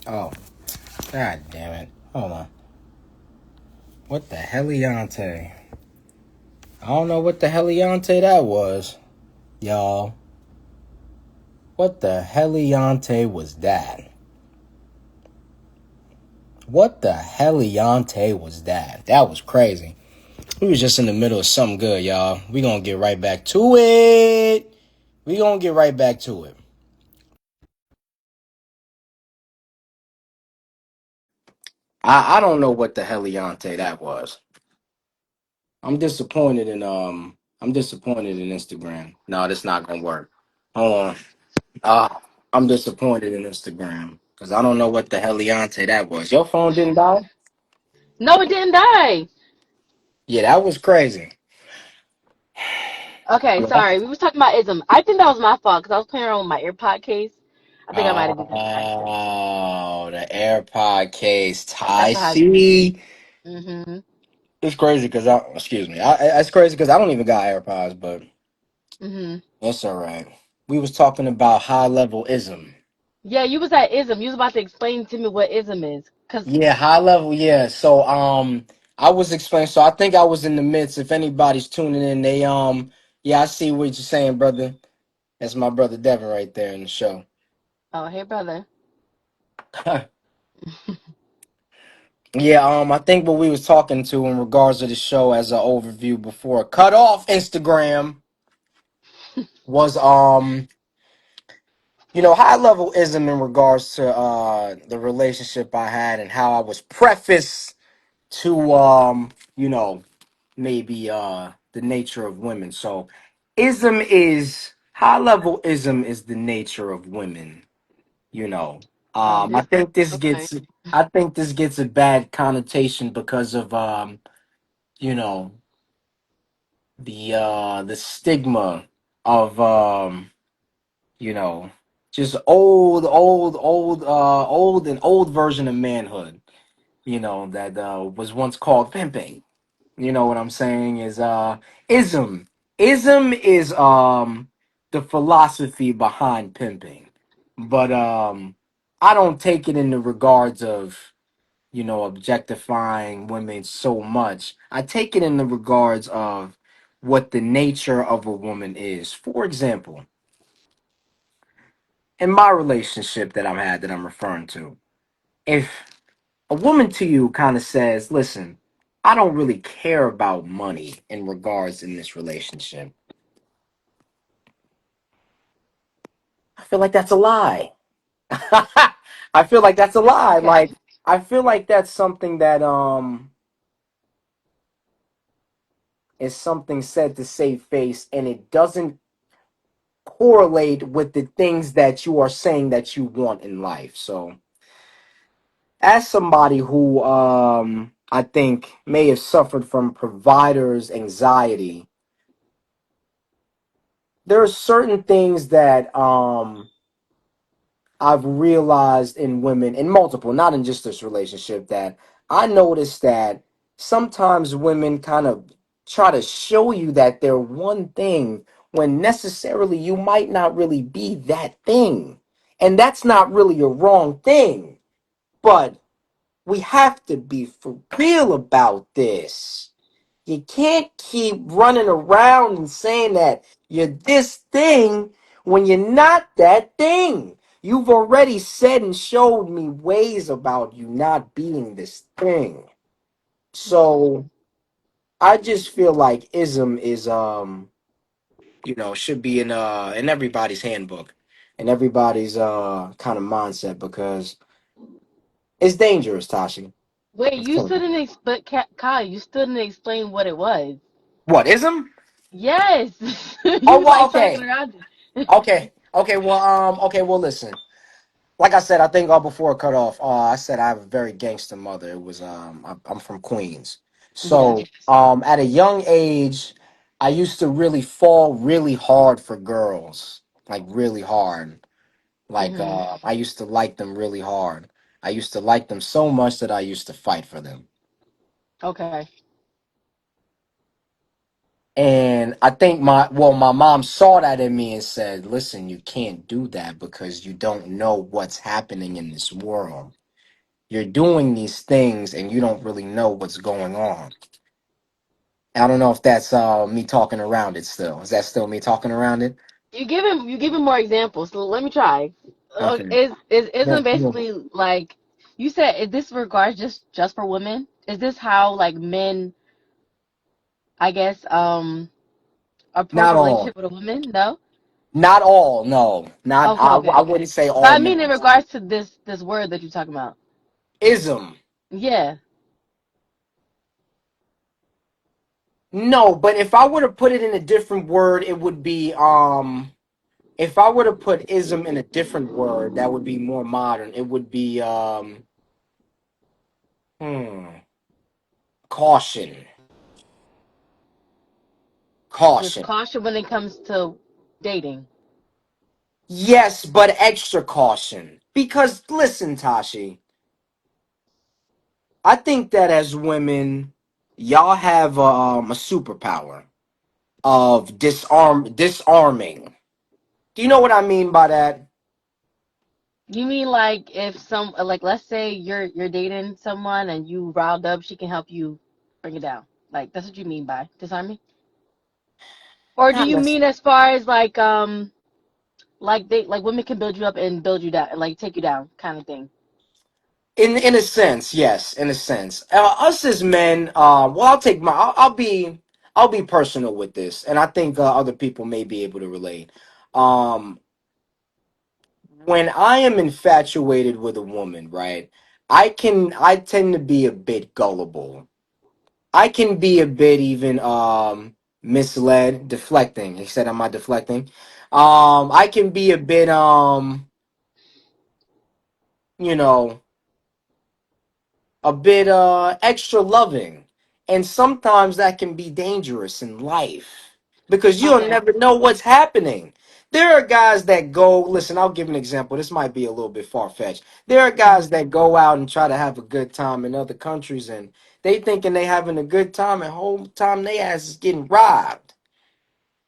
Oh, god damn it. Hold on. What the heliante? I don't know what the heliante that was, y'all. What the heliante was that? What the heliante was that? That was crazy. We was just in the middle of something good, y'all. We gonna get right back to it. We gonna get right back to it. I don't know what the heliante that was. I'm disappointed in Instagram. No, that's not gonna work. Hold on. Uh I'm disappointed in Instagram. Cause I don't know what the heliante that was. Your phone didn't die? No, it didn't die. Yeah, that was crazy. Okay, Yeah. sorry. We was talking about ism. I think that was my fault because I was playing around with my AirPod case. I think I might have did that on accident. Oh, the AirPod case. That's Ty what happened. C. Mhm. It's crazy because excuse me. It's crazy because I don't even got AirPods, but Mhm. it's all right. We was talking about high level ism. Yeah, you was at ism. You was about to explain to me what ism is, cause Yeah, high level. Yeah. So I was explaining. So I think I was in the midst. If anybody's tuning in, yeah, I see what you're saying, brother. That's my brother Devin right there in the show. oh hey brother. Yeah, I think what we was talking to in regards to the show as an overview before cut off Instagram was high level ism in regards to the relationship I had and how I was prefaced to maybe the nature of women. So high level ism is the nature of women, you know. Oh, I think okay. I think this gets a bad connotation because of you know the stigma of you know just old version of manhood, that was once called pimping. You know what I'm saying is ism. Ism is the philosophy behind pimping. But I don't take it in the regards of, objectifying women so much. I take it in the regards of what the nature of a woman is. For example, in my relationship that I've had that I'm referring to, if a woman to you kind of says, listen, I don't really care about money in regards in this relationship, I feel like that's a lie. I feel like that's a lie. Okay. Like, I feel like that's something that is something said to save face, and it doesn't correlate with the things that you are saying that you want in life. So as somebody who I think may have suffered from provider's anxiety, there are certain things that I've realized in women, in multiple, not in just this relationship, that I noticed that sometimes women kind of try to show you that they're one thing when necessarily you might not really be that thing. And that's not really a wrong thing, but we have to be for real about this. You can't keep running around and saying that you're this thing when you're not that thing. You've already said and showed me ways about you not being this thing. So I just feel like ism is should be in everybody's handbook and everybody's kind of mindset because it's dangerous, Tashi. Wait, It's you killing still you. didn't but Kai, you still didn't explain what it was. What ism? Yes, you Oh was well, like talking okay. around it. Okay, well, listen. Like I said, I think before it cut off, I said I have a very gangster mother. It was I'm from Queens, Yeah. so at a young age, I used to really fall really hard for girls, like really hard. Like Mhm. I used to like them really hard. I used to like them so much that I used to fight for them. Okay. And I think my mom saw that in me and said, "Listen, you can't do that because you don't know what's happening in this world. You're doing these things and you don't really know what's going on." I don't know if that's me talking around it still. Is that still me talking around it? You give him more examples. So let me try. Okay. Is isn't Well, basically like you said? Is this regards just for women? Is this how like men, I guess, approach not a all. relationship with a woman? No. Not all, no. Not Okay, okay, I okay. wouldn't say But all I mean in men. regards to this word that you're talking about. Ism. Yeah. No, but if I were to put it in a different word, it would be if I were to put ism in a different word, that would be more modern. It would be caution. Just Caution. caution when it comes to dating. Yes, but extra caution. Because listen, Tashi, I think that as women, y'all have a superpower of disarming. Do you know what I mean by that? You mean like if some like let's say you're dating someone and you riled up, she can help you bring it down. Like that's what you mean by disarming? Or do Not you necessarily. mean as far as like they like women can build you up and build you down, like take you down kind of thing? In a sense, yes. In a sense, us as men, well, I'll be personal with this, and I think other people may be able to relate. Um, when I am infatuated with a woman, right? I tend to be a bit gullible. I can be a bit even misled, deflecting. He said, "Am I deflecting?" I can be a bit you know a bit extra loving, and sometimes that can be dangerous in life because you'll Okay. never know what's happening. There are guys that go, listen, I'll give an example. This might be a little bit far-fetched. There are Hmm. guys that go out and try to have a good time in other countries, and they thinking they having a good time, and whole time they ass is getting robbed.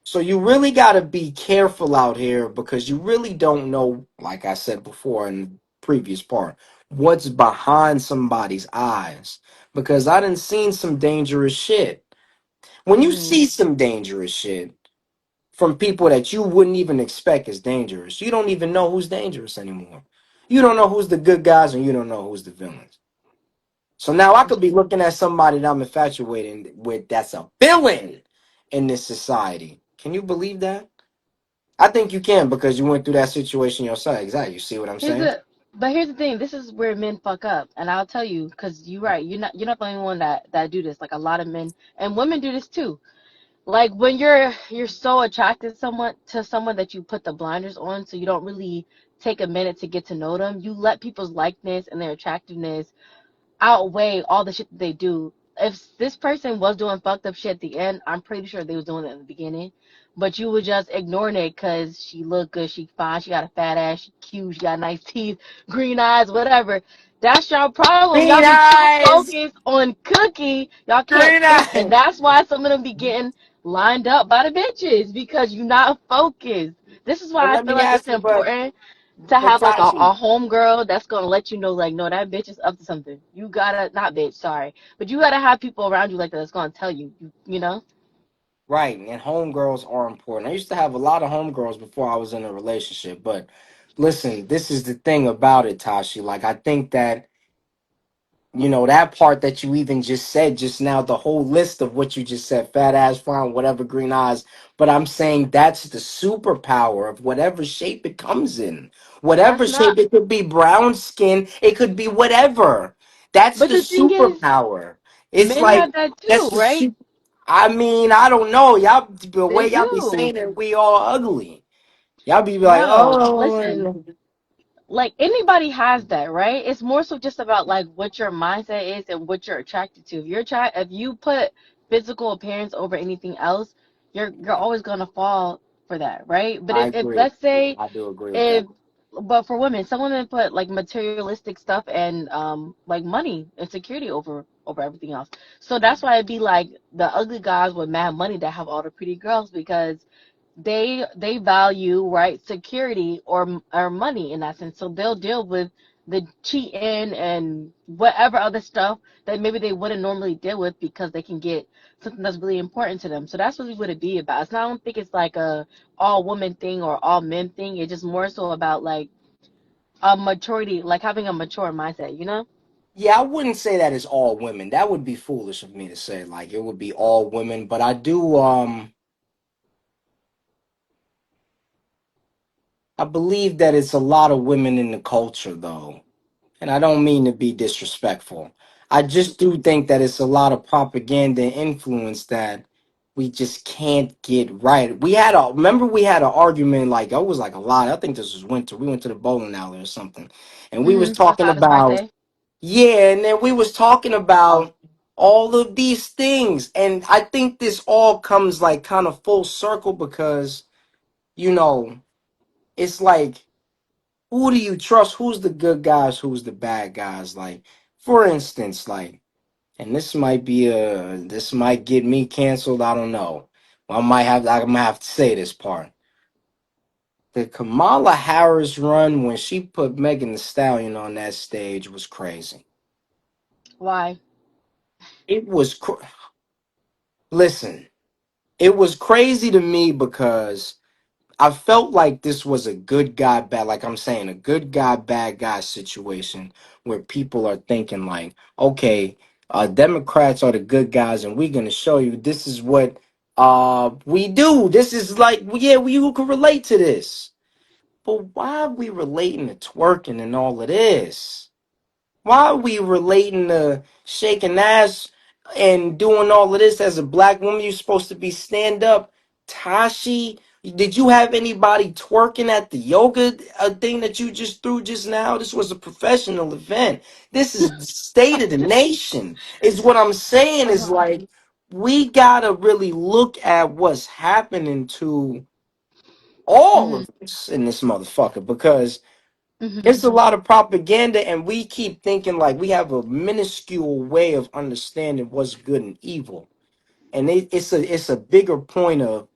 So you really got to be careful out here because you really don't know, like I said before in the previous part, what's behind somebody's eyes. Because I done seen some dangerous shit. When you Hmm. see some dangerous shit from people that you wouldn't even expect is dangerous, you don't even know who's dangerous anymore. You don't know who's the good guys and you don't know who's the villains. So now I could be looking at somebody that I'm infatuated with that's a villain in this society. Can you believe that? I think you can because you went through that situation yourself. Exactly. You see what I'm Here's saying? the but here's the thing. This is where men fuck up, and I'll tell you because you're right. You're not the only one that do this. Like a lot of men and women do this too. Like when you're so attracted to someone that you put the blinders on, so you don't really take a minute to get to know them. You let people's likeness and their attractiveness outweigh all the shit that they do. If this person was doing fucked up shit at the end, I'm pretty sure they was doing it in the beginning. But you were just ignoring it because she looked good, she fine, she got a fat ass, she cute, she got nice teeth, green eyes, whatever. That's your problem. Y'all Green be too eyes. focused on cookie. Y'all can't Green think. And eyes. that's why some of them be getting lined up by the bitches because you're not focused. This is But why I let feel me like it's ask you, important to but have like a Tashi, home girl that's gonna let you know like no that bitch is up to something. You gotta not bitch, sorry. But you gotta have people around you like that that's gonna tell you, you know? right? And homegirls are important. I used to have a lot of homegirls before I was in a relationship, but listen, this is the thing about it, Tashi. Like I think that that part that you even just said just now, the whole list of what you just said, fat ass, fine, whatever, green eyes. But I'm saying that's the superpower of whatever shape it comes in. That's Whatever not shape, it could be brown skin, it could be whatever. That's but the the thing is, superpower. It's men like, have that that's too, the right? super. I mean, I don't know. Y'all, the They way y'all be do. saying that we all ugly. Y'all be like, No, listen. oh, Like anybody has that, right? It's more so just about like what your mindset is and what you're attracted to. If you put physical appearance over anything else, you're always gonna fall for that, right? But I if agree. let's say I do agree with if that. but for women, some women put like materialistic stuff and like money and security over everything else. So that's why it'd be like the ugly guys with mad money that have all the pretty girls because they value right security or money in that sense. So they'll deal with the cheating and whatever other stuff that maybe they wouldn't normally deal with because they can get something that's really important to them. So that's really what it be about. It's not, I don't think it's like a all woman thing or all men thing. It's just more so about like a maturity, like having a mature mindset, you know? Yeah, I wouldn't say that it's all women. That would be foolish of me to say like it would be all women, but I believe that it's a lot of women in the culture though. And I don't mean to be disrespectful. I just do think that it's a lot of propaganda and influence that we just can't get right. We had an argument like it was like a lot. I think this was winter. We went to the bowling alley or something. And we was talking Outside his about birthday. yeah, and then we was talking Oh. about all of these things. And I think this all comes like kind of full circle because, you know, it's like who do you trust? Who's the good guys? Who's the bad guys? Like, for instance, like, and this might get me canceled. I don't know. I'm gonna have to say this part. The Kamala Harris run when she put Megan Thee Stallion on that stage was crazy. Why? It was listen. It was crazy to me because I felt like this was a good guy, bad, like I'm saying, a good guy, bad guy situation where people are thinking, like, okay, Democrats are the good guys, and we're going to show you this is what we do. This is like, yeah, we you can relate to this. But why are we relating to twerking and all of this? Why are we relating to shaking ass and doing all of this as a black woman? You're supposed to be stand up. Tashi, did you have anybody twerking at the yoga thing that you just threw just now? This was a professional event. This is the state of the nation. Is what I'm saying is Uh-huh. like we gotta really look at what's happening to all Mhm. of us in this motherfucker because Mhm. it's a lot of propaganda, and we keep thinking like we have a minuscule way of understanding what's good and evil. And it's a bigger point of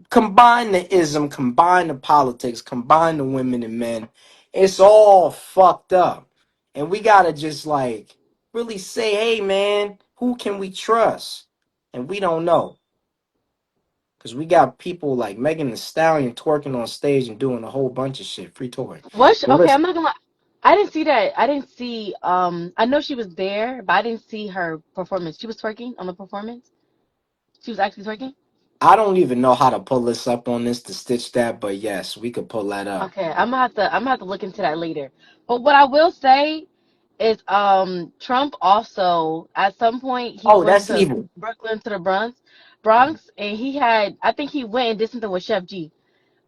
combine the ism, combine the politics, combine the women and men. It's all fucked up, and we gotta just like really say, hey man, who can we trust? And we don't know because we got people like Megan Thee Stallion twerking on stage and doing a whole bunch of shit. Free toy. But Okay, listen. I'm not gonna lie. I didn't see that. I didn't see I know she was there, but I didn't see her performance. She was twerking on the performance. She was actually twerking. I don't even know how to pull this up on this to stitch that, but yes, we could pull that up. Okay, I'm gonna have to look into that later. But what I will say is Trump also at some point he Oh, went that's to evil. Brooklyn to the Bronx and he had I think he went and did something with Chef G.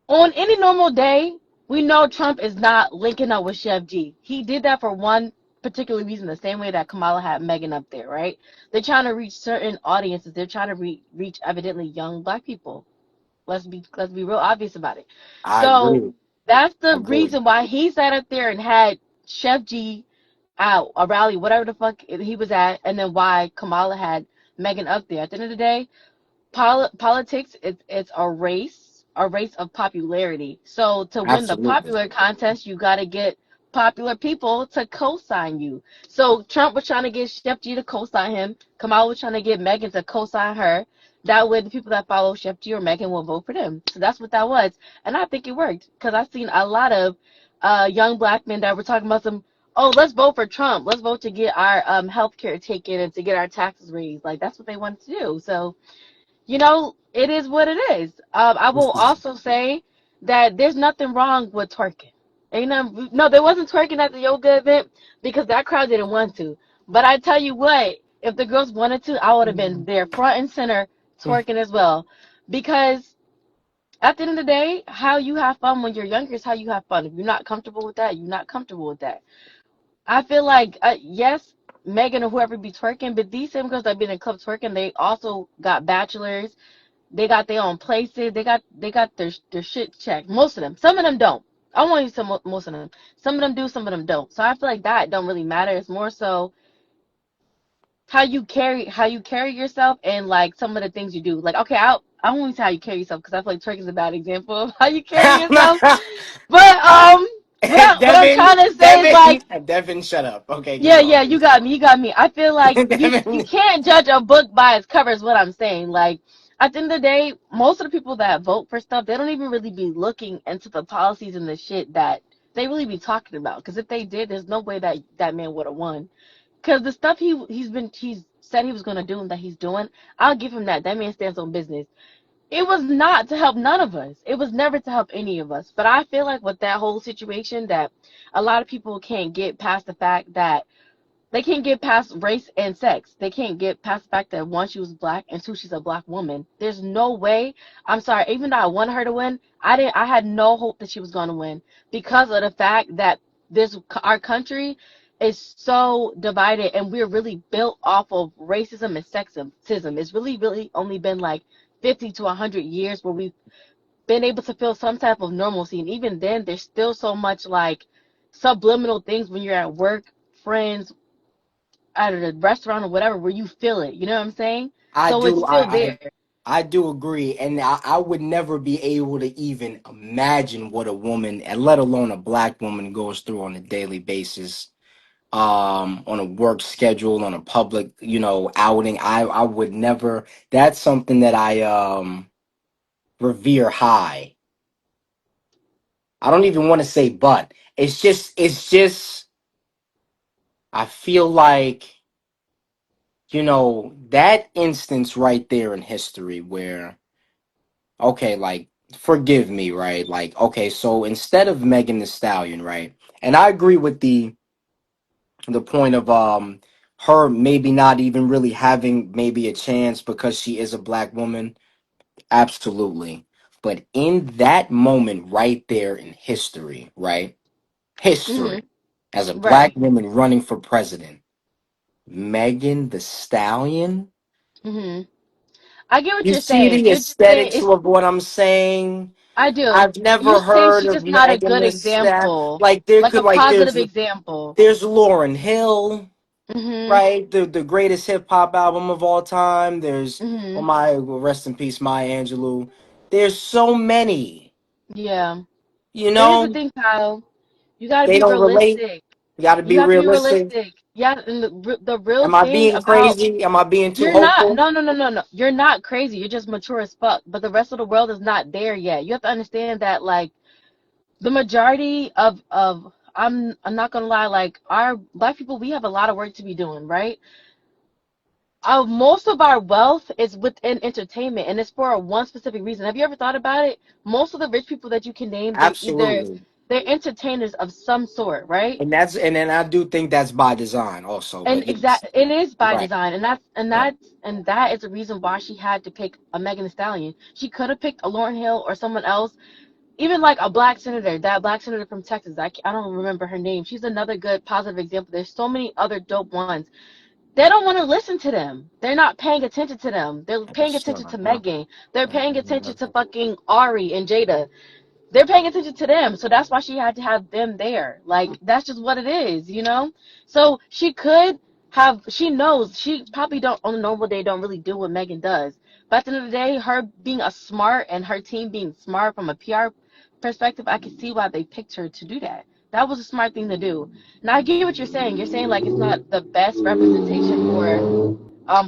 On any normal day, we know Trump is not linking up with Chef G. He did that for one particular reason, the same way that Kamala had Megan up there, right? They're trying to reach certain audiences. They're trying to reach evidently young black people. Let's be real obvious about it. I So agree. that's I the agree. reason why he sat up there and had Chef G out a rally, whatever the fuck he was at, and then why Kamala had Megan up there. At the end of the day, politics it's a race of popularity. So to win the Absolutely. popular contest you got to get popular people to co-sign you. So Trump was trying to get Chef G to co-sign him, Kamala was trying to get Megan to co-sign her. That way the people that follow Chef G or Megan will vote for them. So that's what that was, and I think it worked because I've seen a lot of young black men that were talking about some, oh, let's vote for Trump, let's vote to get our health care taken and to get our taxes raised. Like that's what they wanted to do. So it is what it is. I This will is also say that there's nothing wrong with twerking. No, there wasn't twerking at the yoga event because that crowd didn't want to. But I tell you what, if the girls wanted to, I would have been there front and center twerking as well. Because at the end of the day, how you have fun when you're younger is how you have fun. If you're not comfortable with that, you're not comfortable with that. I feel like, yes, Megan or whoever be twerking, but these same girls that been in clubs twerking, they also got bachelors, they got their own places. They got their shit checked. Most of them. Some of them don't. I won't use most of them. Some of them do, some of them don't. So I feel like that don't really matter. It's more so how you carry yourself and like some of the things you do. Like okay, I won't say how you carry yourself because I feel like twerk is a bad example of how you carry yourself. But what I'm Devin, trying to say is like Devin, Devin, shut up. Okay, keep yeah, yeah, going. you got me. You got me. I feel like you Devin, can't judge a book by its cover is what I'm saying. Like at the end of the day, most of the people that vote for stuff, they don't even really be looking into the policies and the shit that they really be talking about. Because if they did, there's no way that that man would have won. Because the stuff he's said he was gonna do and that he's doing, I'll give him that. That man stands on business. It was not to help none of us. It was never to help any of us. But I feel like with that whole situation that a lot of people can't get past the fact that they can't get past race and sex. They can't get past the fact that one, she was black, and two, she's a black woman. There's no way. I'm sorry. Even though I wanted her to win, I didn't. I had no hope that she was going to win because of the fact that this our country is so divided, and we're really built off of racism and sexism. It's really, really only been like 50 to 100 years where we've been able to feel some type of normalcy, and even then, there's still so much like subliminal things when you're at work, friends, at a restaurant or whatever where you feel it. You know what I'm saying? I So it's do, still there. I do agree, and I would never be able to even imagine what a woman, and let alone a black woman, goes through on a daily basis. On a work schedule, on a public, outing. I would never. That's something that I revere high. I don't even want to say but. It's just I feel like, that instance right there in history where, okay, like, forgive me, right? Like, okay, so instead of Megan the Stallion, right? And I agree with the point of her maybe not even really having maybe a chance because she is a black woman. Absolutely. But in that moment right there in history, right? History, Mhm. as a black Right. woman running for president, Megan the Stallion. Mhm. I get what You you're see saying. the You're just saying aesthetics it's. of what I'm saying? I do. I've You're never saying heard she's of just not a Megan good the Stallion. example, Like there like could a like positive example. there's Lauryn Hill, Mhm. right? The greatest hip hop album of all time. There's, oh Mhm. my, rest in peace, Maya Angelou. There's so many, Yeah. you But here's the know. thing, Kyle. You got to They be don't relate. realistic. You got to You be have to be realistic. realistic. Yeah, and the real Am I thing being about crazy? Am I being too you're not. hopeful? No, no, no, no, no. You're not crazy. You're just mature as fuck. But the rest of the world is not there yet. You have to understand that like the majority of I'm not gonna lie, like our black people, we have a lot of work to be doing, right? Most of our wealth is within entertainment, and it's for one specific reason. Have you ever thought about it? Most of the rich people that you can name, Absolutely. they're entertainers of some sort, right? And then I do think that's by design also. And But yes, it is by right, design, and right. that is the reason why she had to pick a Megan Thee Stallion. She could have picked a Lauryn Hill or someone else, even like a black senator, that black senator from Texas. I don't remember her name. She's another good positive example. There's so many other dope ones. They don't want to listen to them. They're not paying attention to them. They're paying attention to Megan. They're paying attention to fucking Ari and Jada. They're paying attention to them, so that's why she had to have them there. Like that's just what it is, you know. So she could have. She knows she probably don't on a normal day don't really do what Megan does. But at the end of the day, her being a smart and her team being smart from a PR perspective, I can see why they picked her to do that. That was a smart thing to do. Now I get what you're saying. You're saying like it's not the best representation for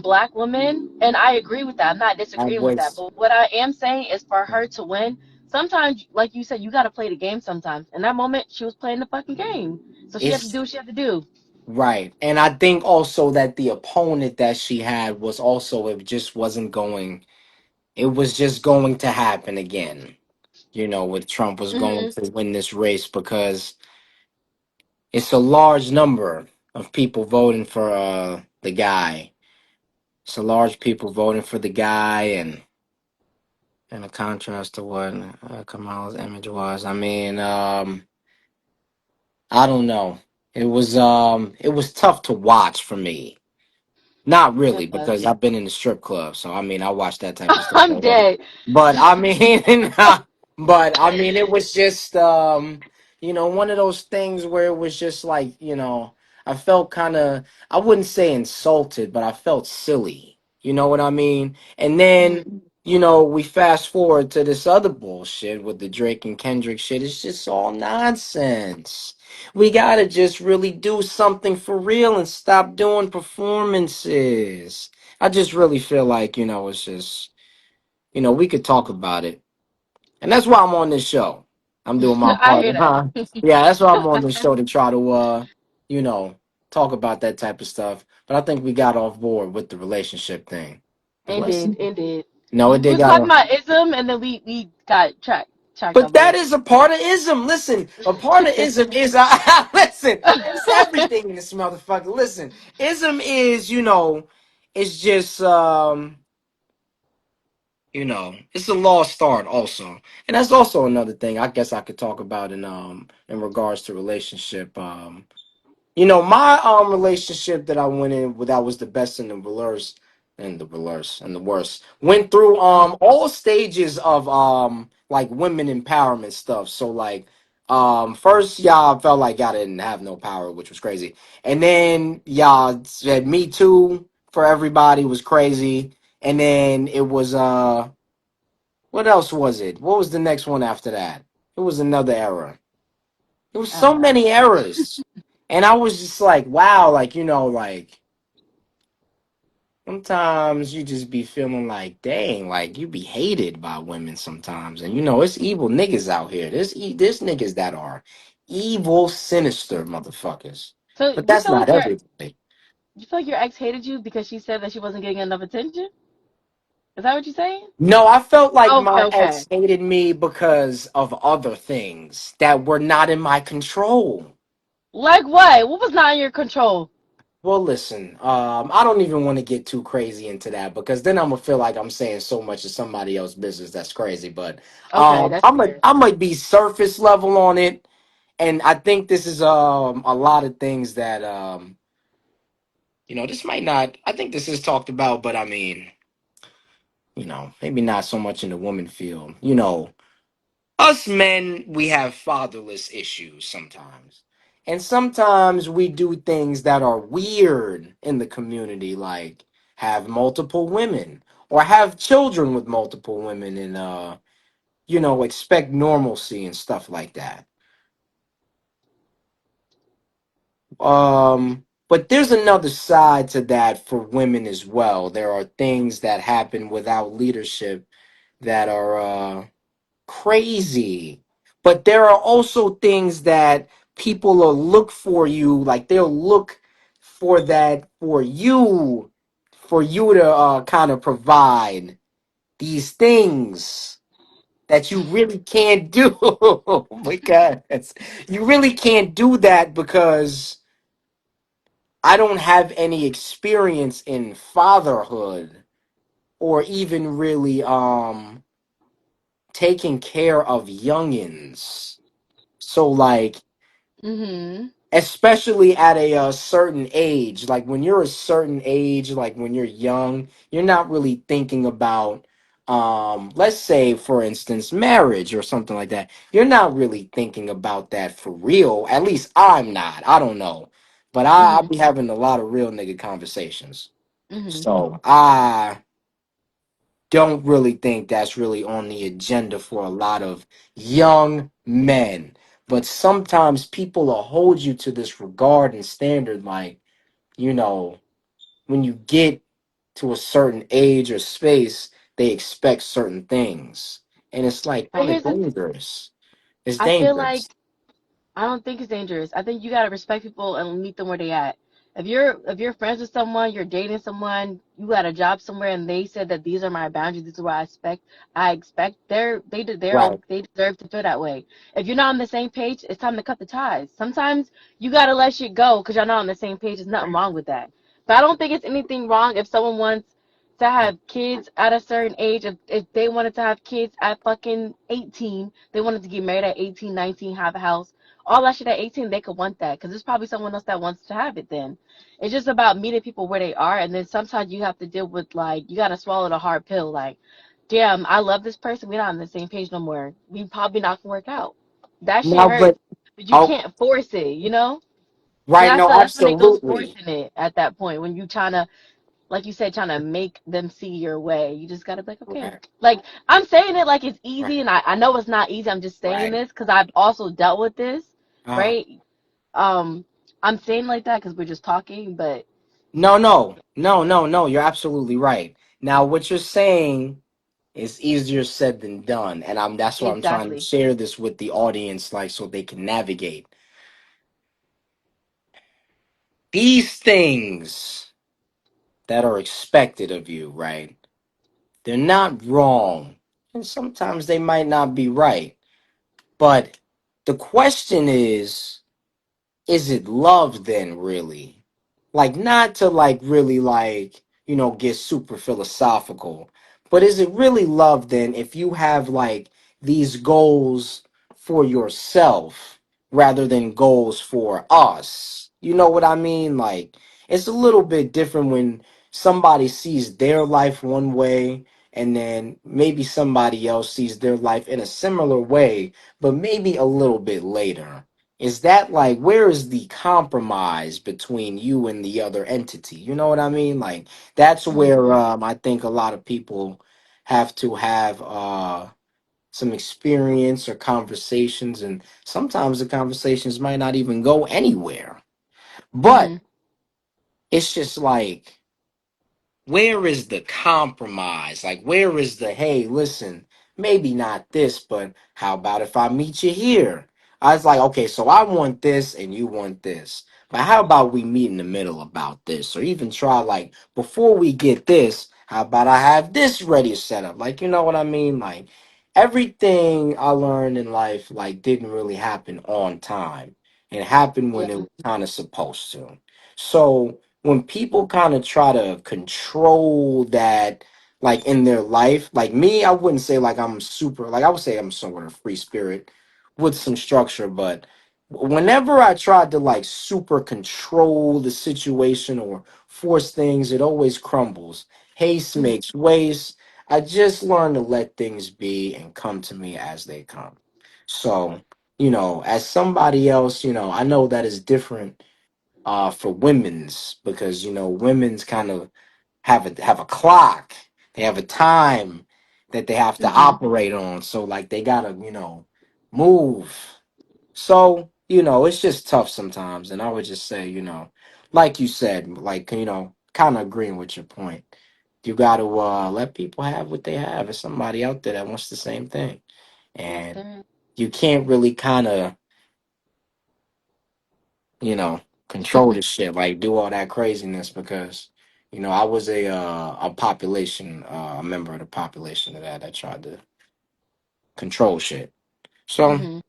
black women, and I agree with that. I'm not I disagreeing with that. was. But what I am saying is for her to win, sometimes, like you said, you got to play the game sometimes. In that moment, she was playing the fucking game. So she had to do It's what she had to do. right. And I think also that the opponent that she had was also, it just wasn't going, it was just going to happen again. With Trump was going Hmm. to win this race because it's a large number of people voting for the guy. It's a large people voting for the guy, and in a contrast to what Kamala's image was. I mean, I don't know. It was tough to watch for me. Not really, It was. because I've been in the strip club, so I mean, I watch that type of stuff I'm already. dead. But I mean, but I mean, it was just. One of those things where it was just like, I felt kind of, I wouldn't say insulted, but I felt silly. You know what I mean? And then, Mhm. we fast forward to this other bullshit with the Drake and Kendrick shit. It's just all nonsense. We gotta just really do something for real and stop doing performances. I just really feel like, it's just, we could talk about it. And that's why I'm on this show. I'm doing my I part, hear huh? that. Yeah, that's why I'm on this show to try to you know, talk about that type of stuff. But I think we got off board with the relationship thing. But let's Indeed. no, We it did was got talking off. about ism, and then we got tracked But off a that little. is a part of ism. Listen, a part of ism is listen, it's everything in this motherfucker. Listen, ism is, it's just it's a lost art also. And that's also another thing I guess I could talk about in regards to relationship. My relationship that I went in with, that was the best and the worst and the worst. Went through all stages of like women empowerment stuff. So like first y'all felt like y'all didn't have no power, which was crazy. And then y'all said me too for everybody was crazy. And then it was what else was it? What was the next one after that? It was another era. There was I don't so know. many errors. And I was just like, wow, like, like sometimes you just be feeling like, dang, like you be hated by women sometimes. And it's evil niggas out here. There's niggas that are evil, sinister motherfuckers. So But that's not everybody. you feel like your ex hated you because she said that she wasn't getting enough attention? Is that what you're saying? No, I felt like Okay, my okay. ex hated me because of other things that were not in my control. Like what? What was not in your control? Well, listen, I don't even want to get too crazy into that because then I'm gonna feel like I'm saying so much of somebody else's business that's crazy. But Okay, that's fair. I might be surface level on it, and I think this is a lot of things that this might not. I think this is talked about, but I mean, maybe not so much in the woman field. Us men, we have fatherless issues sometimes. And sometimes we do things that are weird in the community, like have multiple women or have children with multiple women and, expect normalcy and stuff like that. But there's another side to that for women as well. There are things that happen without leadership that are, crazy. But there are also things that people will look for you, like they'll look for that for you to kind of provide these things that you really can't do because you really can't do that because I don't have any experience in fatherhood or even really taking care of youngins. So like, Mm-hmm. especially at a, certain age, like when you're a certain age, like when you're young, you're not really thinking about, let's say for instance, marriage or something like that. You're not really thinking about that for real. At least I'm not. I don't know, but I'll Mm-hmm. be having a lot of real nigga conversations. Mm-hmm. So I don't really think that's really on the agenda for a lot of young men. But sometimes people will hold you to this regard and standard, like, you know, when you get to a certain age or space, they expect certain things. And it's like But kind of here's the dangerous. It's I feel like dangerous. I don't think it's dangerous. I think you gotta respect people and meet them where they at. If you're friends with someone, you're dating someone, you got a job somewhere, and they said that these are my boundaries, this is what I expect. Right. They deserve to feel that way. If you're not on the same page, it's time to cut the ties. Sometimes you gotta let shit go because you're not on the same page. There's nothing wrong with that. But I don't think it's anything wrong if someone wants to have kids at a certain age. If they wanted to have kids at fucking 18, they wanted to get married at 18, 19, have a house all that shit at 18, they could want that because there's probably someone else that wants to have it then. It's just about meeting people where they are. And then sometimes you have to deal with, like, you got to swallow the hard pill. Like, damn, I love this person. We're not on the same page no more. We probably not going to work out. That shit Now, but hurts. but you Oh, can't force it, you know? Because right. I No, feel that's when it goes absolutely. forcing it at that point when you trying to, like you said, trying to make them see your way. You just gotta be like, okay, Right. like I'm saying it like it's Right. easy, and I know it's not easy. I'm just saying Right. this because I've also dealt with this, Uh, right? Um, I'm saying like that because we're just talking, but no, no, no, no, no. You're absolutely right. Now, what you're saying is easier said than done, and that's why I'm trying to exactly. share this with the audience, like so they can navigate these things that are expected of you. Right? They're not wrong, and sometimes they might not be right. But the question is it love then really? Like not to like really like, get super philosophical, but is it really love then if you have like these goals for yourself rather than goals for us? You know what I mean? Like it's a little bit different when somebody sees their life one way and then maybe somebody else sees their life in a similar way, but maybe a little bit later. Is that like where is the compromise between you and the other entity? You know what I mean? Like that's Hmm. where I think a lot of people have to have some experience or conversations, and sometimes the conversations might not even go anywhere. But Hmm. it's just like where is the compromise? Like, where is the, hey, listen, maybe not this, but how about if I meet you here? I was like, okay, so I want this and you want this. But how about we meet in the middle about this? Or even try, like, before we get this, how about I have this ready set up? Like, you know what I mean? Like, everything I learned in life, like, didn't really happen on time. It happened when it Yeah. was kind of supposed to. So, when people kind of try to control that like in their life, like me, I wouldn't say like I'm super, like I would say I'm somewhat a free spirit with some structure, but whenever I tried to like super control the situation or force things, it always crumbles. Haste Hmm. makes waste. I just learned to let things be and come to me as they come. So, as somebody else, I know that is different for women's because women's kind of have a clock, they have a time that they have to Hmm. operate on, so like they gotta move. So it's just tough sometimes, and I would just say like you said, like kind of agreeing with your point. You got to let people have what they have. There's somebody out there that wants the same thing, Yes, and there is. you can't really kind of control this shit, like do all that craziness because, I was a population, a member of the population of that tried to control shit. So, Hmm.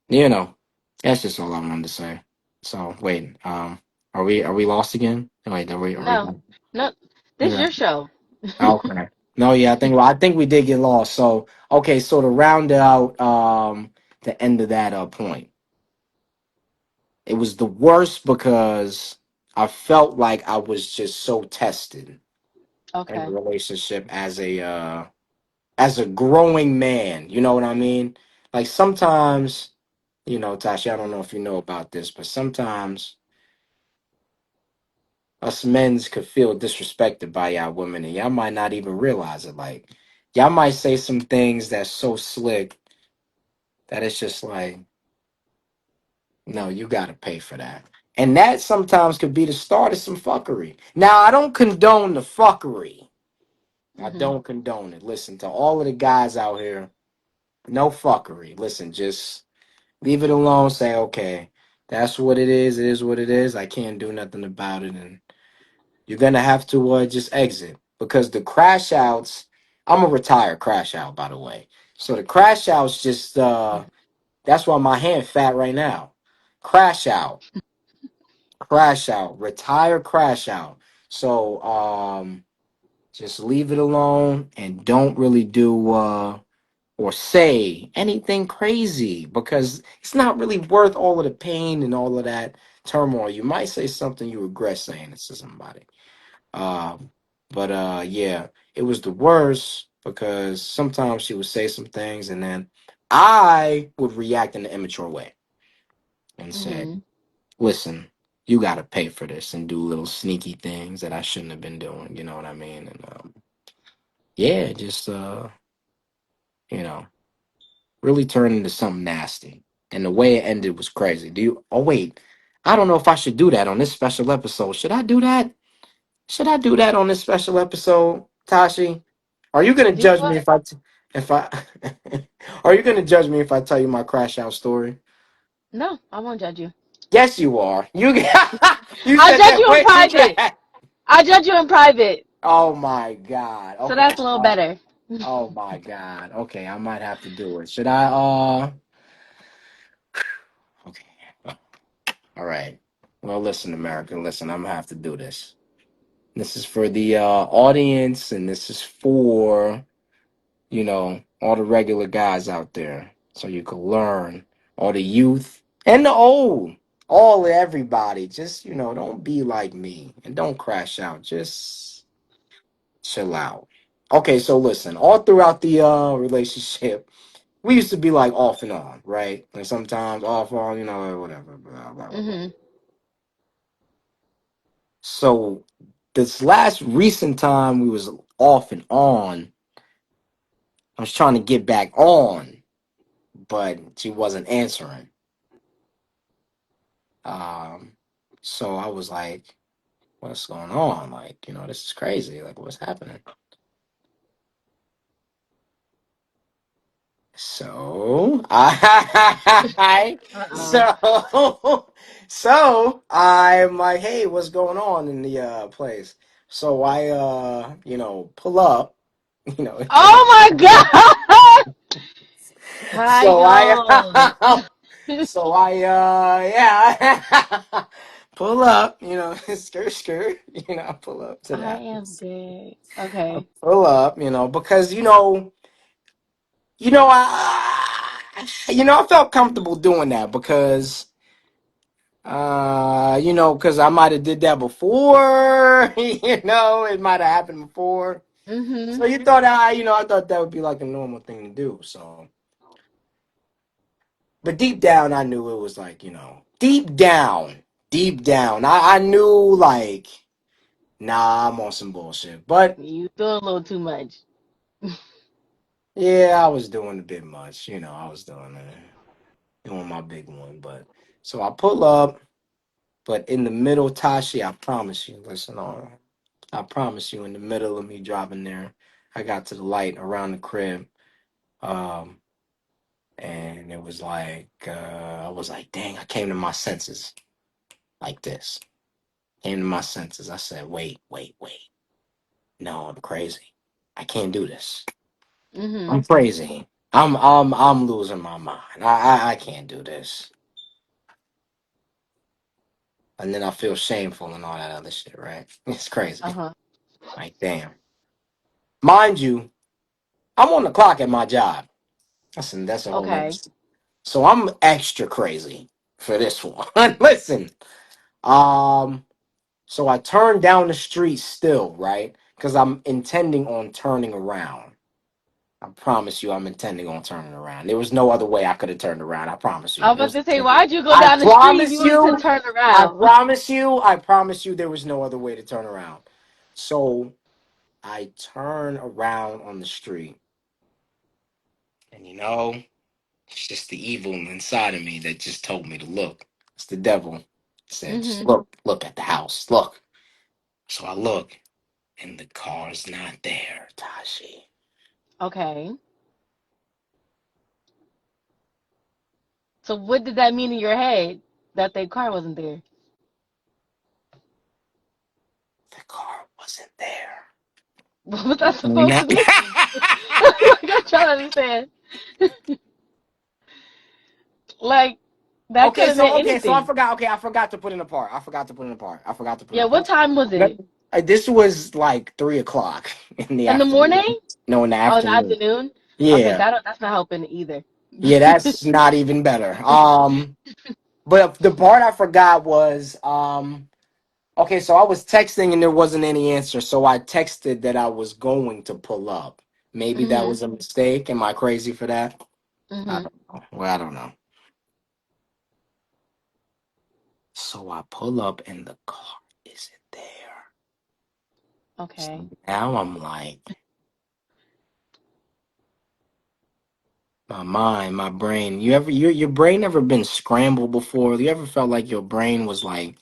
you know, that's just all I wanted to say. So wait, are we lost again? Wait, are we No, back? no, this is Yeah. your show. Okay. No, yeah, I think we did get lost. So okay, so to round out the end of that point. It was the worst because I felt like I was just so tested in a Okay. relationship as a growing man. You know what I mean? Like sometimes, Tashi, I don't know if you know about this, but sometimes us men's could feel disrespected by y'all women, and y'all might not even realize it. Like y'all might say some things that's so slick that it's just like, no, you gotta pay for that. And that sometimes could be the start of some fuckery. Now, I don't condone the fuckery. I Hmm. don't condone it. Listen, to all of the guys out here, no fuckery. Listen, just leave it alone. Say, okay, that's what it is. It is what it is. I can't do nothing about it. And you're going to have to just exit because the crash outs, I'm a retired crash out, by the way. So the crash outs just, that's why my hand fat right now. Crash out. Crash out, retire, crash out. So just leave it alone and don't really do or say anything crazy because it's not really worth all of the pain and all of that turmoil. You might say something you regret saying it to somebody. Um, but yeah, it was the worst because sometimes she would say some things and then I would react in an immature way. and said, Mhm. "Listen, you got to pay for this," and do little sneaky things that I shouldn't have been doing. You know what I mean? And yeah, just you know, really turned into something nasty. And the way it ended was crazy. Do you? Oh wait, I don't know if I should do that on this special episode. Should I do that? Should I do that on this special episode, Tashi? Are you gonna Do judge me what? if I are you gonna judge me if I tell you my crash out story? No, I won't judge you. Yes, you are. You you I said judge that you in way too private. fast. I judge you in private. Oh my god. So Okay. that's a little better. Oh my god. Okay, I might have to do it. Should I? Okay. All right. Well, listen, American. Listen, I'm gonna have to do this. This is for the audience, and this is for all the regular guys out there, so you can learn, all the youth and the old, all everybody. Just, don't be like me and don't crash out. Just chill out. Okay, so listen, all throughout the relationship, we used to be like off and on, right? And sometimes off on, whatever, blah, blah, blah, blah. Mhm. So this last recent time we was off and on, I was trying to get back on, but she wasn't answering. Um, so I was like, what's going on? Like, this is crazy. Like, what's happening? So I Uh-uh. so so I'm like, hey, what's going on in the place? So I pull up, to the Oh my god, so I Kyle. so I yeah pull up, skirt skirt, I pull up to the I am house. dead. I Okay. pull up, because I felt comfortable doing that because because I might have did that before, it might have happened before. So Mhm. you thought I thought that would be like a normal thing to do. So, but deep down, I knew it was like, deep down, I knew like, nah, I'm on some bullshit. But You doing a little too much. yeah, I was doing a bit much, I was doing my big one. But so I pull up. But in the middle, Tashi, I promise you, listen on. I promise you, in the middle of me driving there, I got to the light around the crib. Um, and it was like, I was like, dang, I came to my senses like this. Came to my senses. I said, wait, wait, wait. No, I'm crazy. I can't do this. Mhm. I'm crazy. I'm losing my mind. I can't do this. And then I feel shameful and all that other shit, right? It's crazy. Uh-huh. Like, damn. Mind you, I'm on the clock at my job. That's a whole nother. Okay. So I'm extra crazy for this one. Listen, um, so I turned down the street still, right? Because I'm intending on turning around. I promise you, I'm intending on turning around. There was no other way I could have turned around. I promise I you. was There about was. to say, why'd you go I down the street if promise you wanted to you. turn I around? promise you. I promise you. There was no other way to turn around. So I turn around on the street, and it's just the evil inside of me that just told me to look. It's the devil. It said, just Mhm. look at the house. Look. So I look, and the car's not there, Tashi. Okay. So what did that mean in your head that their car wasn't there? The car wasn't there. What was that supposed No. to mean? Like, I'm trying to understand. Like, that could Okay, have meant so I anything. forgot. Okay, I forgot to put in a part. I forgot to put in a part. I forgot to put in Yeah, a what part. time was Let- it? This was like 3 o'clock in the In the afternoon. morning? No, in the Oh, in the afternoon. afternoon? Okay, Yeah, that's not helping either. yeah, that's not even better. But the part I forgot was okay, so I was texting and there wasn't any answer, so I texted that I was going to pull up. Maybe that Mhm. was a mistake. Am I crazy for that? I Mhm. don't know. Well, I don't know. So I pull up and the car isn't there. Okay. So now I'm like, my mind, my brain. Your brain ever been scrambled before? You ever felt like your brain was like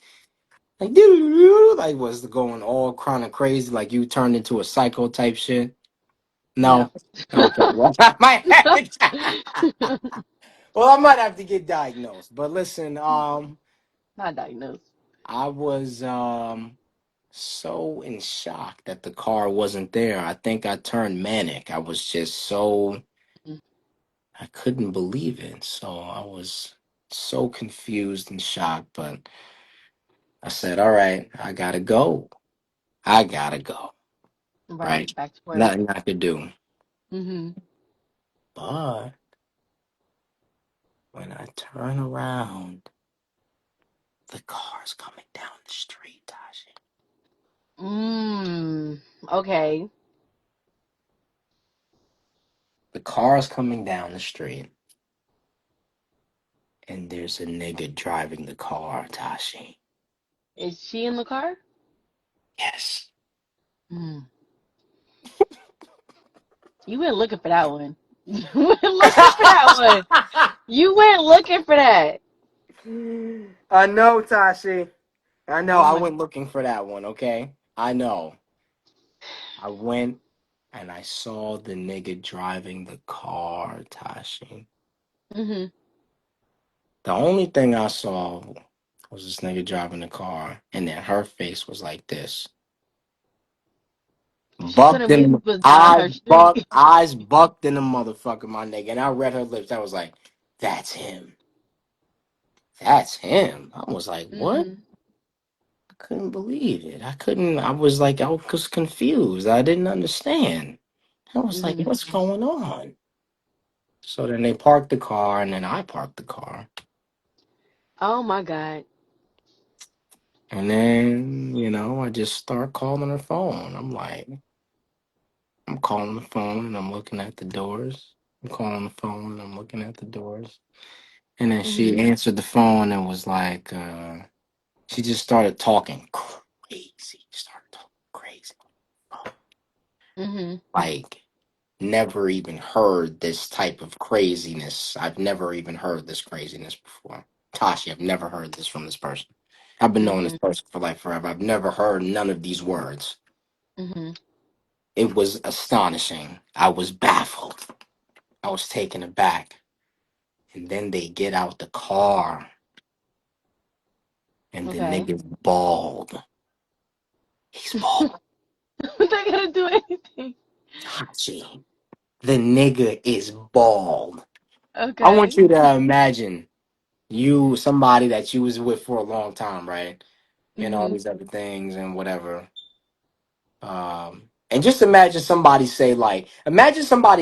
doo like was going all kind of crazy, like you turned into a psycho type shit? No. No. Okay. Well, I might have to. Well, I might have to get diagnosed. But listen, Not diagnosed. I was so in shock that the car wasn't there. I think I turned manic. I was just so I couldn't believe it. So I was so confused and shocked, but I said, "All right, I gotta go. I gotta go." Right. Right? Back to work. Nothing I could do. Mm-hmm. But when I turn around, the car's coming down the street, Tashi. Okay. The car's coming down the street, and there's a nigga driving the car, Tashi. Is she in the car? Yes. Mm. You went looking for that one. You went looking for that one. You went looking for that. I know, Tashi. I know. Oh I my. went looking for that one, okay? I know. I went and I saw the nigga driving the car, Tashi. Mhm. The only thing I saw was this nigga driving the car, and then her face was like this. She Bucked couldn't believe in it was down her street. eyes bucked in the motherfucker, my nigga. And I read her lips. I was like, that's him. That's him. I was like, what? Mhm. I couldn't believe it. I was like, I was confused. I didn't understand. I was like, Mhm. what's going on? So then they parked the car, and then I parked the car. Oh my God. And then, I just start calling her phone. I'm calling the phone and I'm looking at the doors. I'm calling the phone and I'm looking at the doors. And then she Mhm. answered the phone and was like, she just started talking crazy. Started talking crazy. Mhm. Like, never even heard this type of craziness. I've never even heard this craziness before. Tashi, I've never heard this from this person. I've been knowing this Mhm. person for like forever. I've never heard none of these words. Mhm. It was astonishing. I was baffled. I was taken aback. And then they get out the car and the Okay. nigga's bald. He's bald. They gotta do anything. Tachi. The nigga is bald. I want Okay. you to imagine somebody that you was with for a long time, right? And all Mhm. these other things and whatever. And just imagine somebody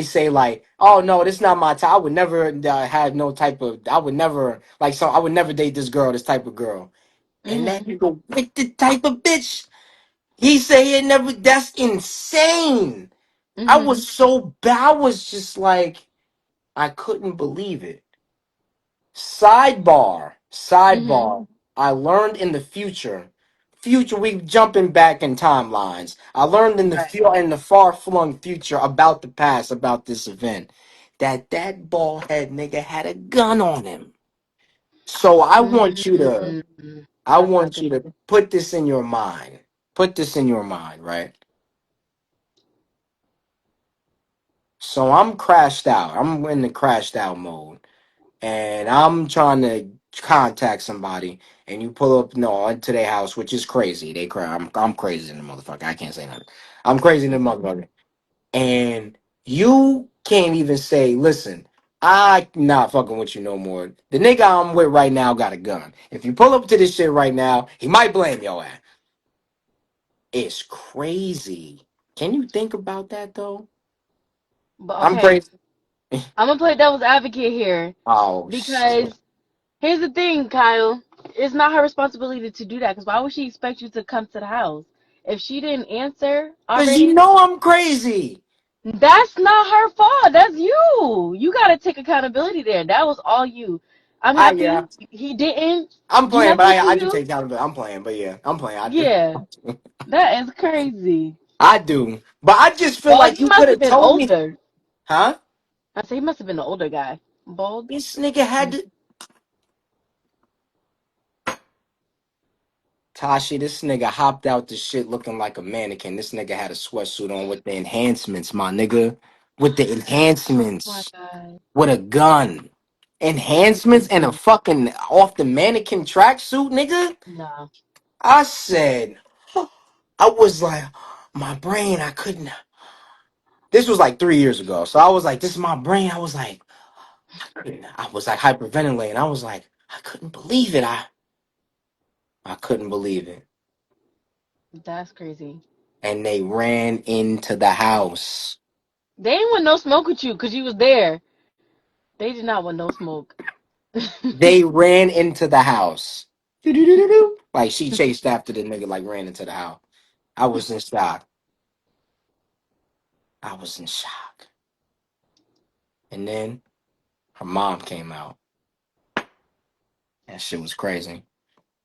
say like, oh no, this is not my type. I would never have no type of. I would never like so. I would never date this girl, this type of girl. And that Mhm. nigga with the type of bitch he say it never. That's insane. Mhm. I was just like, I couldn't believe it. Mhm. Sidebar. I learned in the future, we jumping back in timelines. I learned in Right. in the far flung future about the past, about this event, that bald head nigga had a gun on him. So I That's not want good. you to put this in your mind. Put this in your mind, right? So I'm crashed out. I'm in the crashed out mode, and I'm trying to contact somebody. And you pull up no into their house, which is crazy. They cry. I'm crazy in the motherfucker. I can't say nothing. I'm crazy in the Mhm. motherfucker. And you can't even say, listen, I not fucking with you no more. The nigga I'm with right now got a gun. If you pull up to this shit right now, he might blame your ass. It's crazy. Can you think about that though? But I'm okay, crazy. I'm gonna play devil's advocate here Oh shit. because here's the thing, Kyle. It's not her responsibility to do that. Because why would she expect you to come to the house if she didn't answer Cause you already? know I'm crazy. That's not her fault. That's you. You gotta take accountability there. That was all you. I'm I yeah, happy he didn't I'm do playing, but nothing to I do you. take accountability. I'm playing, but yeah, I'm playing. I do. Yeah, that is crazy. I do. But I just feel Well, like he you could must have have been told me, older. huh? I say he must have been an older guy. Bald. This nigga had to. Tashi, this nigga hopped out the shit looking like a mannequin. This nigga had a sweatsuit on with the enhancements, my nigga. With the Oh my enhancements. god. With a gun. Enhancements and a Mm-mm. fucking off the mannequin tracksuit, nigga. No. I said, I was like, my brain, I couldn't. This was like 3 years ago. So I was like, this is my brain. I was like, I was like hyperventilating. I was like, I couldn't believe it. I couldn't believe it. That's crazy. And they ran into the house. They didn't want no smoke with you because you was there. They did not want no smoke. They ran into the house. Doo-doo-doo-doo-doo. Like she chased after the nigga, like ran into the house. I was in shock. I was in shock. And then her mom came out. That shit was crazy.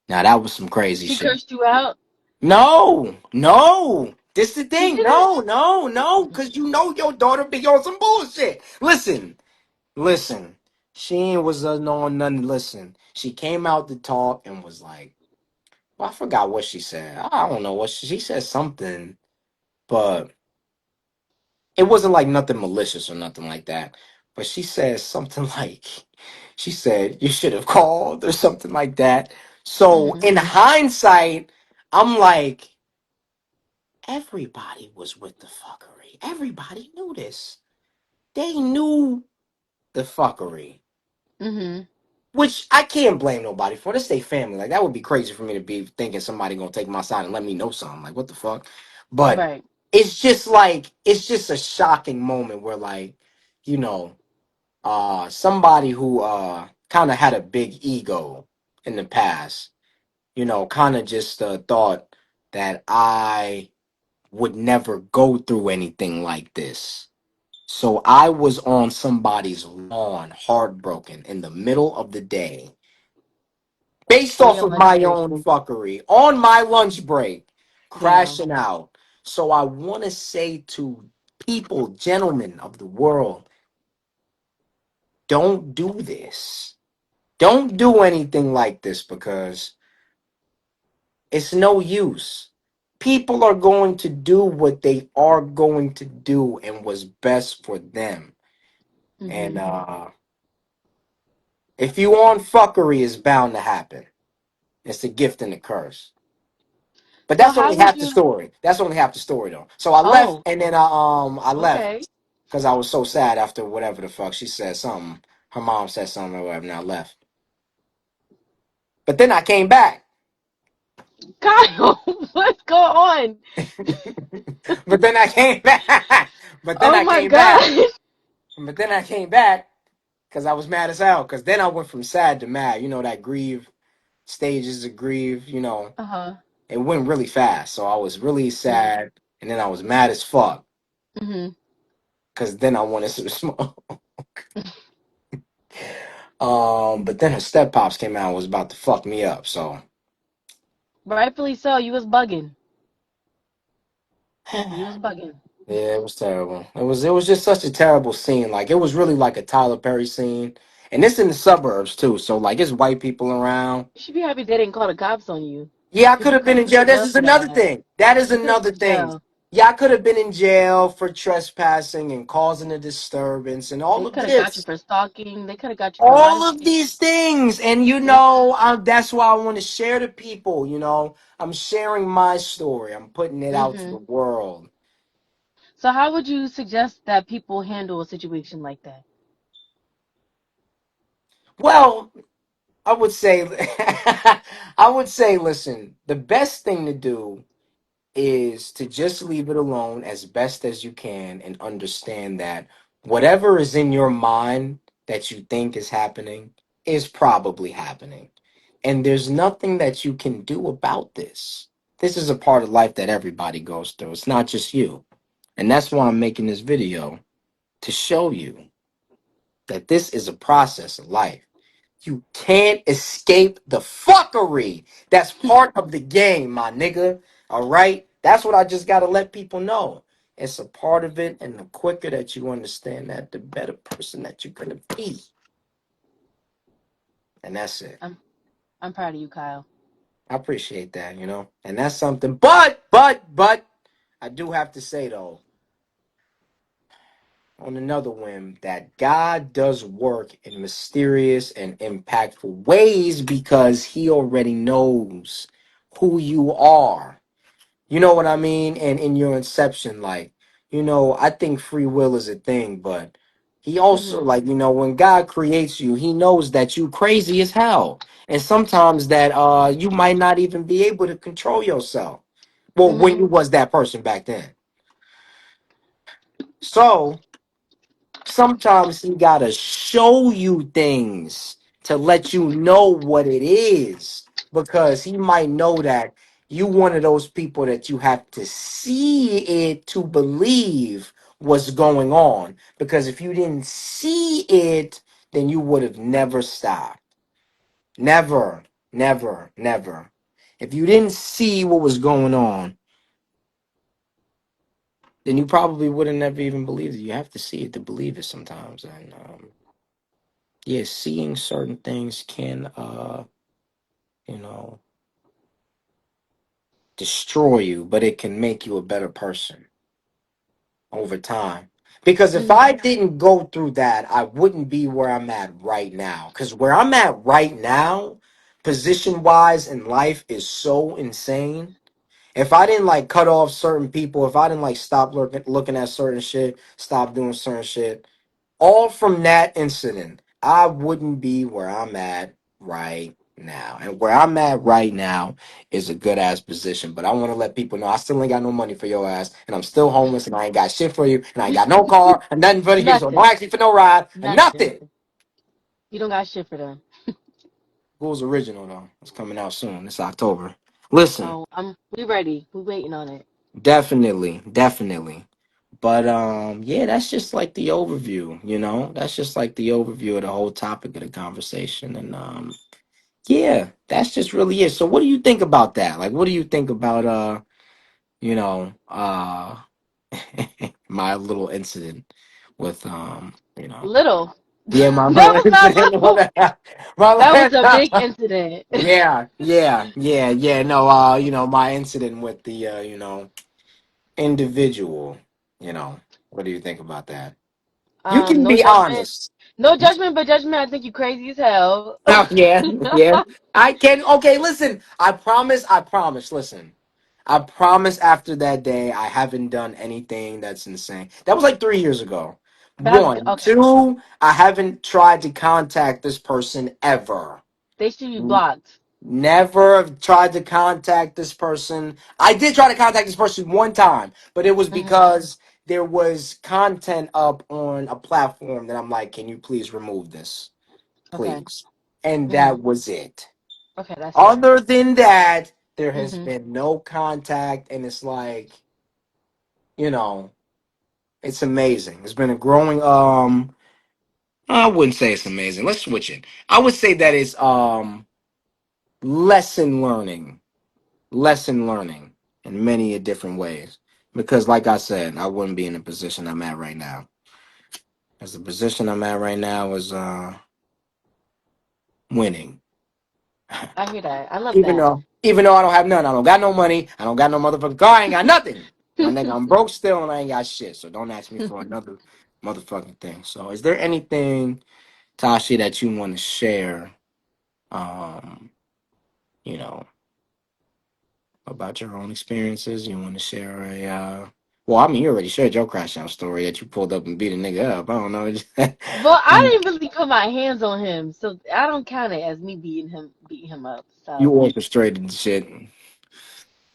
Now that was some crazy She shit. cursed you out. No, no. This the She thing. didn't. No, no, no. Cause you know your daughter be on some bullshit. Listen, listen. She ain't was on nothing. Listen. She came out to talk and was like, well, I forgot what she said. I don't know what she said something, but it wasn't like nothing malicious or nothing like that. But she said something like, she said, you should have called or something like that. So Hmm. in hindsight, I'm like, everybody was with the fuckery. Everybody knew this. They knew the fuckery. Hmm. Which I can't blame nobody for. This they family. Like that would be crazy for me to be thinking somebody gonna take my side and let me know something. Like what the fuck? But Right. it's just like it's just a shocking moment where like, you know, somebody who kind of had a big ego in the past, you know, kind of just thought that I would never go through anything like this. So I was on somebody's lawn, heartbroken in the middle of the day, based On off your of lunch my break. own fuckery, on my lunch break, Damn. crashing out. So I want to say to people, gentlemen of the world, don't do this. Don't do anything like this because it's no use. People are going to do what they are going to do and what's best for them. And Hmm. if you on fuckery, it's bound to happen. It's a gift and a curse. But So that's how only would half the you? story. That's only half the story though. So I left Oh, and then I left okay. because I was so sad after whatever the fuck she said something. Her mom said something or whatever and I left. But then I came back. Kyle, what's going on? But then I came back. But then Oh I my came back. god. But then I came back because I was mad as hell. Because then I went from sad to mad. You know that grieve stages of grieve. You know Uh-huh. it went really fast. So I was really sad, and then I was mad as fuck Mm-hmm. because then I wanted some smoke. But then her step pops came out and was about to fuck me up. So Rightfully so. You was bugging. You yeah, was bugging. it was terrible. It was just such a terrible scene. Like it was really like a Tyler Perry scene, and it's in the suburbs too. So like it's white people around. You should be happy they didn't call the cops on you. Yeah, I Because could you have could been have in went jail. to This jail is for another that. thing. That is You could have another went to thing. jail. Yeah, I could have been in jail for trespassing and causing a disturbance and all They of could have got you this. for stalking. They could have got you for a lot All of of shit. these things. And Yep. that's why I want to share to people, I'm sharing my story. I'm putting it out to Hmm. the world. So how would you suggest that people handle a situation like that? Well, I would say listen, the best thing to do is to just leave it alone as best as you can and understand that whatever is in your mind that you think is happening is probably happening. And there's nothing that you can do about this. This is a part of life that everybody goes through. It's not just you. And that's why I'm making this video to show you that this is a process of life. You can't escape the fuckery. That's part of the game, my nigga. All right? That's what I just got to let people know. It's a part of it, and the quicker that you understand that, the better person that you're going to be. And that's it. I'm I'm proud of you, Kyle. I appreciate that, you know? And that's something. But, I do have to say, though, on another whim, that God does work in mysterious and impactful ways because he already knows who you are. You know what I mean? And in your inception, like, I think free will is a thing, but he also, Mhm. like, when God creates you, he knows that you crazy as hell. And sometimes that you might not even be able to control yourself. Well, when Mhm. you was that person back then. So sometimes he gotta show you things to let you know what it is because he might know that you one of those people that you have to see it to believe what's going on, because if you didn't see it, then you would have never stopped. Never. If you didn't see what was going on, then you probably would have never even believed it. You have to see it to believe it sometimes. And yeah, seeing certain things can you know, destroy you, but it can make you a better person over time. Because if I Mhm. didn't go through that, I wouldn't be where I'm at right now. Because where I'm at right now, position wise in life, is so insane. If I didn't like cut off certain people, if I didn't like stop looking at certain shit, stop doing certain shit, all from that incident, I wouldn't be where I'm at right now. And where I'm at right now is a good ass position. But I want to let people know I still ain't got no money for your ass, and I'm still homeless, and I ain't got shit for you, and I ain't got no car, and nothing for you, so don't Nothing. ask me for no ride, and Nothing. nothing. You don't got shit for them. School's original though. It's coming out soon. It's October. Listen, Oh, we ready. We waiting on it. definitely. But yeah, that's just like the overview. That's just like the overview of the whole topic of the conversation. And yeah, that's just really it. So what do you think about that? Like what do you think about you know, my little incident with Little. yeah, my little That was not incident little. with my That was a big last incident. yeah. No, my incident with the individual, what do you think about that? You can No be judgment. honest. No judgment, but judgment. I think you crazy as hell. Oh, yeah. I can. Okay, listen. I promise. Listen, I promise. After that day, I haven't done anything that's insane. That was like 3 years ago. That's good. One, Okay. two. I haven't tried to contact this person ever. They should be blocked. Never have tried to contact this person. I did try to contact this person one time, but it was Hmm. because there was content up on a platform that I'm like, can you please remove this? Okay. Please. And Hmm. that was it. Okay, that's fair. Other than that, there has Hmm. been no contact, and it's like, you know, it's amazing. It's been a growing I wouldn't say it's amazing. Let's switch it. I would say that it's lesson learning. Lesson learning in many a different ways. Because like I said, I wouldn't be in the position I'm at right now. As the position I'm at right now is winning. I hear that. I love Even that. though, even though I don't have none, I don't got no money, I don't got no motherfucking car, I ain't got nothing. My nigga, I'm broke still and I ain't got shit. So don't ask me for another motherfucking thing. So is there anything, Tashi, that you want to share, um, you know, about your own experiences? You want to share a well, I mean you already shared your crash out story that you pulled up and beat a nigga up. I don't know. Well, I didn't really put my hands on him, so I don't count it as me beating him up. You So orchestrated the shit.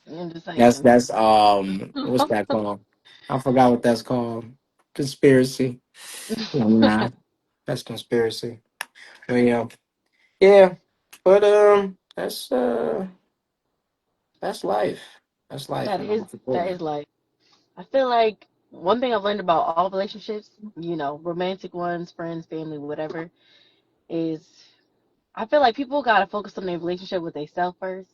I'm just That's saying. that's what's that called? I forgot what that's called. Conspiracy. Nah, that's conspiracy. But, yeah. But that's life. That's life, That man. is What's that important? is life. I feel like one thing I've learned about all relationships, romantic ones, friends, family, whatever, is I feel like people gotta focus on their relationship with themselves first.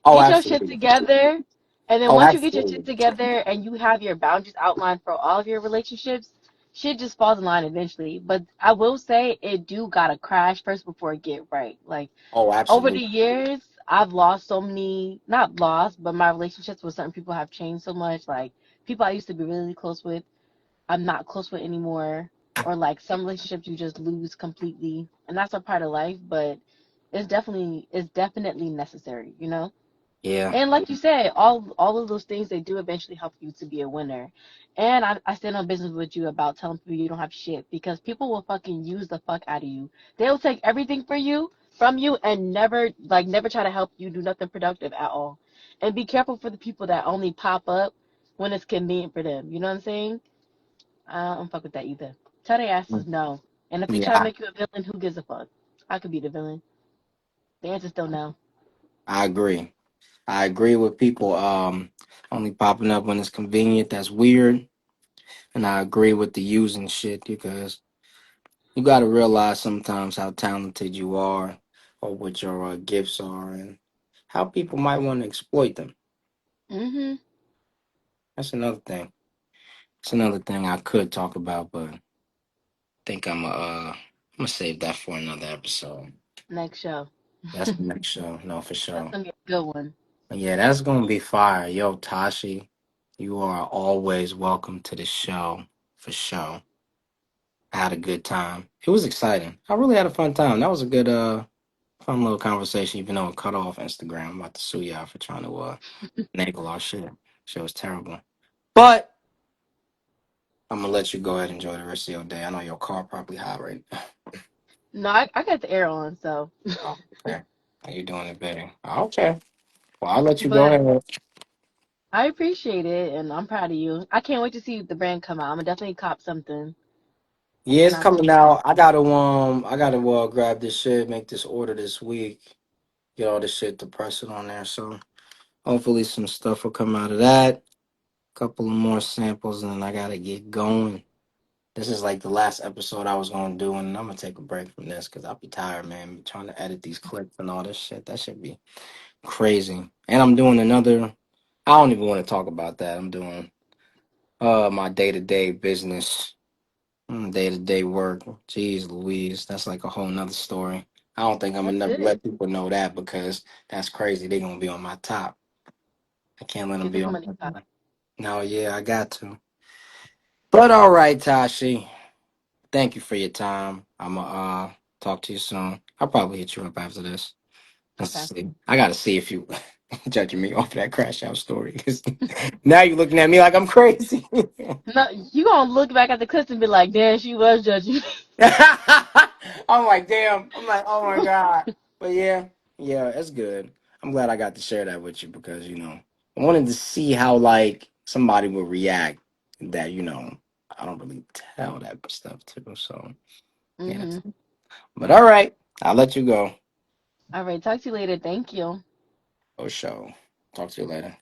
Oh, Get your shit absolutely. together, and then Oh, once you get your shit absolutely. together and you have your boundaries outlined for all of your relationships, shit just falls in line eventually. But I will say it do gotta crash first before it get right. Like Oh, over the absolutely. years, I've lost so many, not lost, but my relationships with certain people have changed so much. Like people I used to be really close with, I'm not close with anymore. Or like some relationships you just lose completely. And that's a part of life, but it's definitely necessary, you know? Yeah. And like you said, all of those things they do eventually help you to be a winner. And I stand on business with you about telling people you don't have shit because people will fucking use the fuck out of you. They'll take everything for you from you and never try to help you do nothing productive at all. And be careful for the people that only pop up when it's convenient for them. You know what I'm saying? I don't fuck with that either. Tell their asses no. And if they try to Yeah, make you a villain, who gives a fuck? I could be the villain. The answer's still no. I agree. I agree with people only popping up when it's convenient. That's weird. And I agree with the using shit because you got to realize sometimes how talented you are or what your gifts are and how people might want to exploit them. Mhm. That's another thing. It's another thing I could talk about, but I think I'm gonna save that for another episode. Next show. That's the next show. No, for That's sure. gonna be a good one. Yeah, that's gonna be fire. Yo, Tashi, you are always welcome to the show for sure. I had a good time. It was exciting. I really had a fun time. That was a good fun little conversation, even though it cut off Instagram. I'm about to sue y'all for trying to naggle our shit. Shit was terrible. But I'm gonna let you go ahead and enjoy the rest of your day. I know your car probably hot right now. No, I got the air on, so. Oh, okay. You're doing it better. Okay. Well, I'll let you go But ahead. I appreciate it, and I'm proud of you. I can't wait to see the brand come out. I'm gonna definitely cop something Yeah, in it's coming October. out. I gotta grab this shit, make this order this week, get all this shit to press it on there. So hopefully some stuff will come out of that. Couple of more samples, and then I gotta get going. This is like the last episode I was gonna do, and I'm gonna take a break from this because I'll be tired, man. Trying to edit these clips and all this shit. That should be crazy. And I'm doing another. I don't even want to talk about that. I'm doing my day to day business, day to day work. Jeez Louise, that's like a whole nother story. I don't think I'm gonna That's never good. let people know that because that's crazy. They're gonna be on my top. I can't let them Get be this on money my up. top. No, yeah, I got to. But all right, Tashi. Thank you for your time. I'm gonna talk to you soon. I'll probably hit you up after this. Let's Okay. see. I gotta see if you judging me off that crash out story. 'Cause now you're looking at me like I'm crazy. No, you gonna look back at the clips and be like, "Damn, she was judging I'm like, damn. I'm like, oh my God. But yeah, yeah, it's good. I'm glad I got to share that with you because, I wanted to see how like somebody would react that, I don't really tell that stuff too. So me." yeah. Mhm. But all right, I'll let you go. All right. Talk to you later. Thank you. Oh show. Talk to you later.